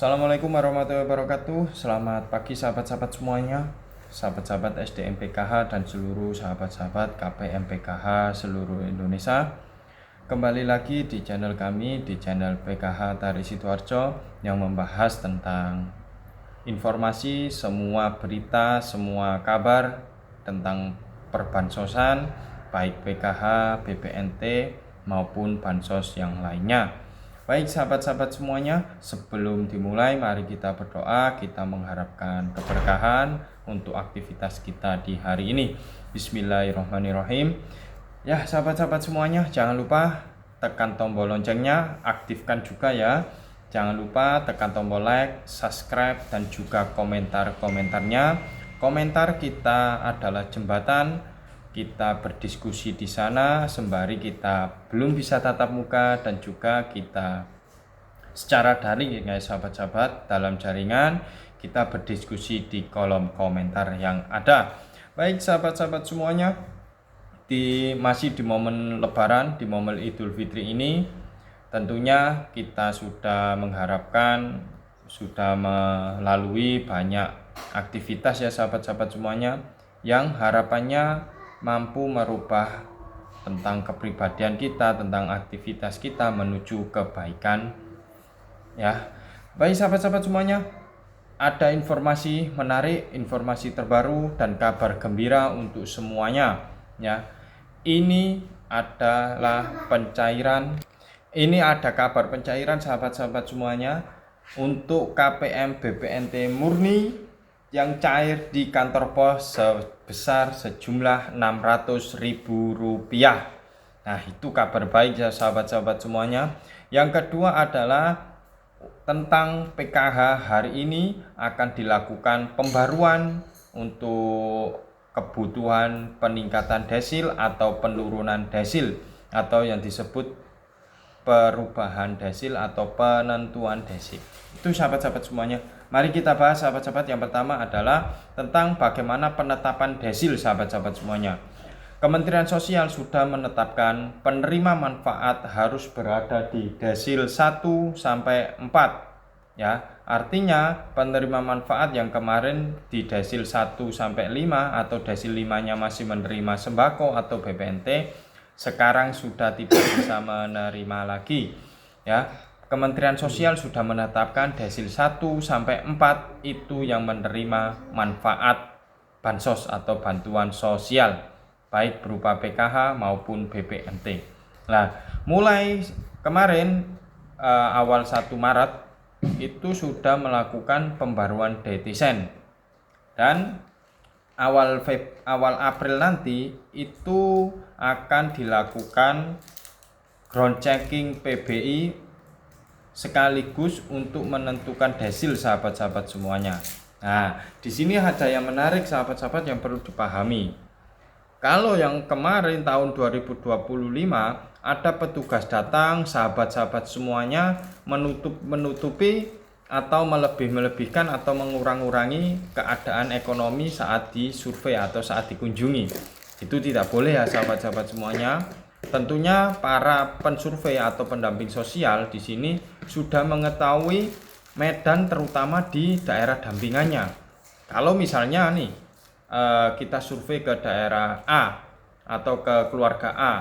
Assalamualaikum warahmatullahi wabarakatuh. Selamat pagi sahabat-sahabat semuanya, sahabat-sahabat SDM PKH dan seluruh sahabat-sahabat KPM PKH seluruh Indonesia. Kembali lagi di channel kami, di channel PKH Tari Sidoarjo yang membahas tentang informasi, semua berita, semua kabar tentang perbansosan baik PKH, BPNT maupun bansos yang lainnya. Baik sahabat-sahabat semuanya, sebelum dimulai mari kita berdoa, kita mengharapkan keberkahan untuk aktivitas kita di hari ini. Bismillahirrahmanirrahim. Ya sahabat-sahabat semuanya, jangan lupa tekan tombol loncengnya, aktifkan juga ya. Jangan lupa tekan tombol like, subscribe, dan juga komentar-komentarnya. Komentar kita adalah jembatan kita berdiskusi di sana sembari kita belum bisa tatap muka, dan juga kita secara daring ya sahabat-sahabat dalam jaringan kita berdiskusi di kolom komentar yang ada. Baik sahabat-sahabat semuanya, masih di momen Lebaran, di momen Idul Fitri ini, tentunya kita sudah mengharapkan, sudah melalui banyak aktivitas ya sahabat-sahabat semuanya, yang harapannya mampu merubah tentang kepribadian kita, tentang aktivitas kita menuju kebaikan ya. Baik sahabat-sahabat semuanya, ada informasi menarik, informasi terbaru dan kabar gembira untuk semuanya ya. Ini adalah ada kabar pencairan sahabat-sahabat semuanya untuk KPM BPNT murni yang cair di kantor pos sebesar sejumlah Rp600.000. Nah, itu kabar baik ya sahabat-sahabat semuanya. Yang kedua adalah tentang PKH, hari ini akan dilakukan pembaruan untuk kebutuhan peningkatan desil atau penurunan desil, atau yang disebut perubahan desil atau penentuan desil. Itu sahabat-sahabat semuanya. Mari kita bahas sahabat-sahabat. Yang pertama adalah tentang bagaimana penetapan desil sahabat-sahabat semuanya. Kementerian Sosial sudah menetapkan penerima manfaat harus berada di desil 1 sampai 4 ya. Artinya penerima manfaat yang kemarin di desil 1 sampai 5 atau desil 5-nya masih menerima sembako atau BPNT, sekarang sudah tidak bisa menerima lagi ya. Kementerian Sosial sudah menetapkan desil 1 sampai 4 itu yang menerima manfaat bansos atau bantuan sosial baik berupa PKH maupun BPNT. Nah, mulai kemarin awal 1 Maret itu sudah melakukan pembaruan DTSEN, dan awal April nanti itu akan dilakukan ground checking PBI sekaligus untuk menentukan desil sahabat-sahabat semuanya. Nah, di sini ada yang menarik sahabat-sahabat yang perlu dipahami. Kalau yang kemarin tahun 2025 ada petugas datang, sahabat-sahabat semuanya menutupi atau melebih-melebihkan atau mengurangi keadaan ekonomi saat disurvei atau saat dikunjungi. Itu tidak boleh ya sahabat-sahabat semuanya. Tentunya para pensurvei atau pendamping sosial di sini sudah mengetahui medan terutama di daerah dampingannya. Kalau misalnya nih kita survei ke daerah A atau ke keluarga A,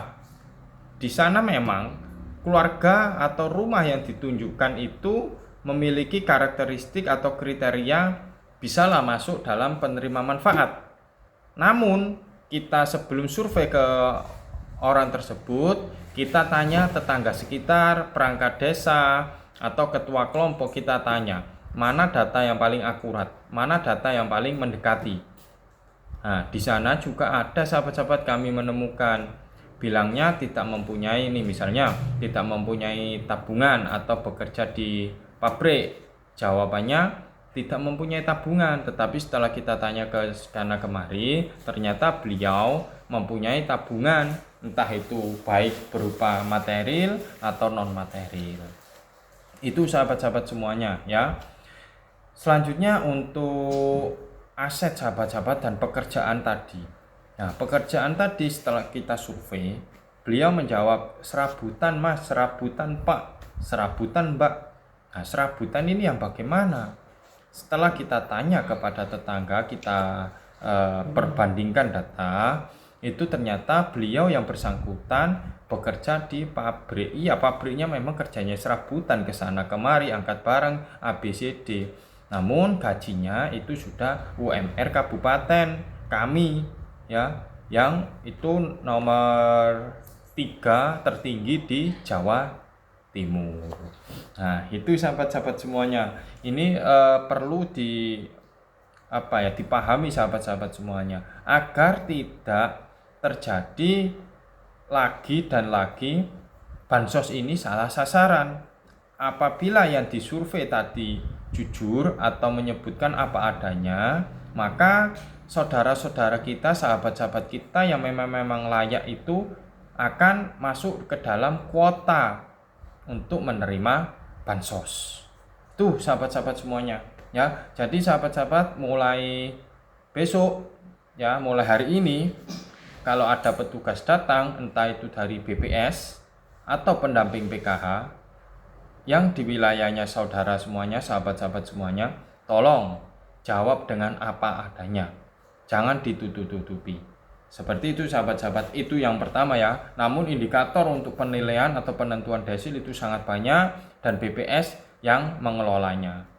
di sana memang keluarga atau rumah yang ditunjukkan itu memiliki karakteristik atau kriteria bisalah masuk dalam penerima manfaat. Namun kita sebelum survei ke orang tersebut, kita tanya tetangga sekitar, perangkat desa, atau ketua kelompok, kita tanya mana data yang paling akurat, mana data yang paling mendekati. Nah, di sana juga ada sahabat-sahabat kami menemukan bilangnya tidak mempunyai, ini misalnya tidak mempunyai tabungan atau bekerja di pabrik. Jawabannya tidak mempunyai tabungan, tetapi setelah kita tanya ke sana kemari, ternyata beliau mempunyai tabungan, entah itu baik berupa material atau non material. Itu sahabat-sahabat semuanya ya. Selanjutnya untuk aset sahabat-sahabat dan pekerjaan tadi. Nah, pekerjaan tadi setelah kita survei, beliau menjawab serabutan Mas, serabutan Pak, serabutan Mbak. Nah, serabutan ini yang bagaimana? Setelah kita tanya kepada tetangga, kita perbandingkan data, itu ternyata beliau yang bersangkutan bekerja di pabrik. Iya, pabriknya memang kerjanya serabutan, ke sana kemari, angkat barang, ABCD. Namun gajinya itu sudah UMR kabupaten kami, ya, yang itu nomor 3 tertinggi di Jawa Timur. Nah, itu sahabat-sahabat semuanya. Ini perlu dipahami sahabat-sahabat semuanya, agar tidak terjadi lagi dan lagi bansos ini salah sasaran. Apabila yang disurvei tadi jujur atau menyebutkan apa adanya, maka saudara-saudara kita, sahabat-sahabat kita yang memang layak itu akan masuk ke dalam kuota untuk menerima bansos. Tuh sahabat-sahabat semuanya, ya. Jadi sahabat-sahabat, mulai besok, ya, mulai hari ini, kalau ada petugas datang, entah itu dari BPS atau pendamping PKH yang di wilayahnya saudara semuanya, sahabat-sahabat semuanya, tolong jawab dengan apa adanya, jangan ditutup-tutupi. Seperti itu sahabat-sahabat, itu yang pertama ya. Namun indikator untuk penilaian atau penentuan desil itu sangat banyak, dan BPS yang mengelolanya.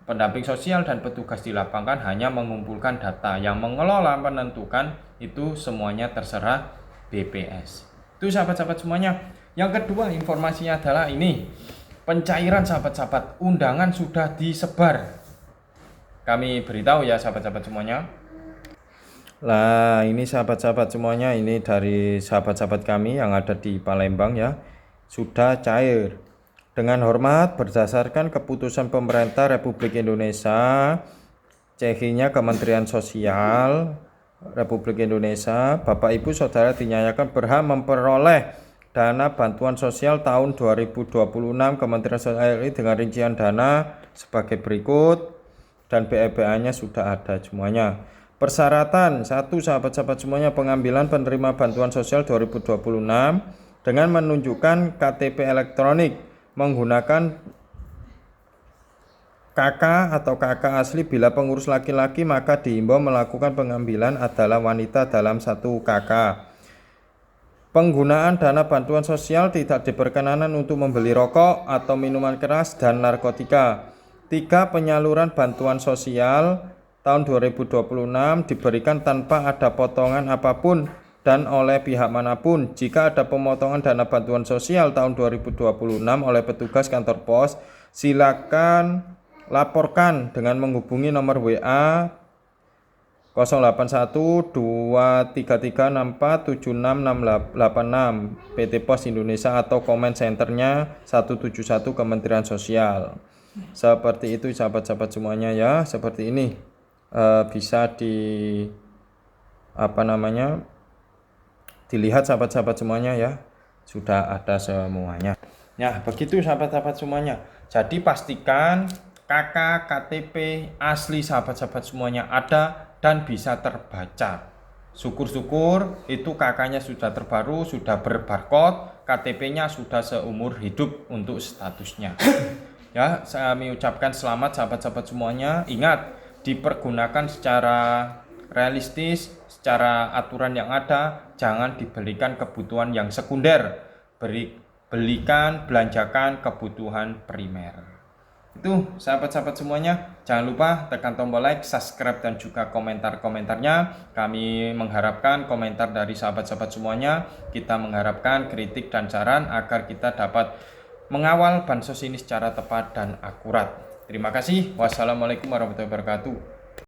Pendamping sosial dan petugas di lapangan hanya mengumpulkan data, yang mengelola, menentukan itu semuanya terserah BPS. Itu sahabat-sahabat semuanya. Yang kedua informasinya adalah ini, pencairan sahabat-sahabat, undangan sudah disebar. Kami beritahu ya sahabat-sahabat semuanya. Lah, ini sahabat-sahabat semuanya, ini dari sahabat-sahabat kami yang ada di Palembang ya, sudah cair. Dengan hormat, berdasarkan keputusan pemerintah Republik Indonesia, cehinya Kementerian Sosial Republik Indonesia, Bapak Ibu Saudara dinyatakan berhak memperoleh dana bantuan sosial tahun 2026 Kementerian Sosial RI dengan rincian dana sebagai berikut, dan BEBA-nya sudah ada semuanya. Persyaratan 1, sahabat-sahabat semuanya, pengambilan penerima bantuan sosial 2026 dengan menunjukkan KTP elektronik menggunakan KK atau KK asli. Bila pengurus laki-laki, maka diimbau melakukan pengambilan adalah wanita dalam 1 KK. Penggunaan dana bantuan sosial tidak diperkenanan untuk membeli rokok atau minuman keras dan narkotika. 3, penyaluran bantuan sosial tahun 2026 diberikan tanpa ada potongan apapun dan oleh pihak manapun. Jika ada pemotongan dana bantuan sosial tahun 2026 oleh petugas kantor pos, silakan laporkan dengan menghubungi nomor WA 08123347686 PT Pos Indonesia atau komen senternya 171 Kementerian Sosial. Seperti itu sahabat-sahabat semuanya ya, seperti ini. Bisa dilihat sahabat-sahabat semuanya ya, sudah ada semuanya. Ya, begitu sahabat-sahabat semuanya. Jadi pastikan KK, KTP asli sahabat-sahabat semuanya ada dan bisa terbaca. Syukur-syukur itu KK-nya sudah terbaru, sudah berbarcode, KTP-nya sudah seumur hidup untuk statusnya. Ya, saya mengucapkan selamat sahabat-sahabat semuanya. Ingat, dipergunakan secara realistis, secara aturan yang ada, jangan dibelikan kebutuhan yang sekunder, belanjakan kebutuhan primer. Itu sahabat-sahabat semuanya, jangan lupa tekan tombol like, subscribe, dan juga komentar-komentarnya. Kami mengharapkan komentar dari sahabat-sahabat semuanya. Kita mengharapkan kritik dan saran agar kita dapat mengawal bansos ini secara tepat dan akurat. Terima kasih. Wassalamualaikum warahmatullahi wabarakatuh.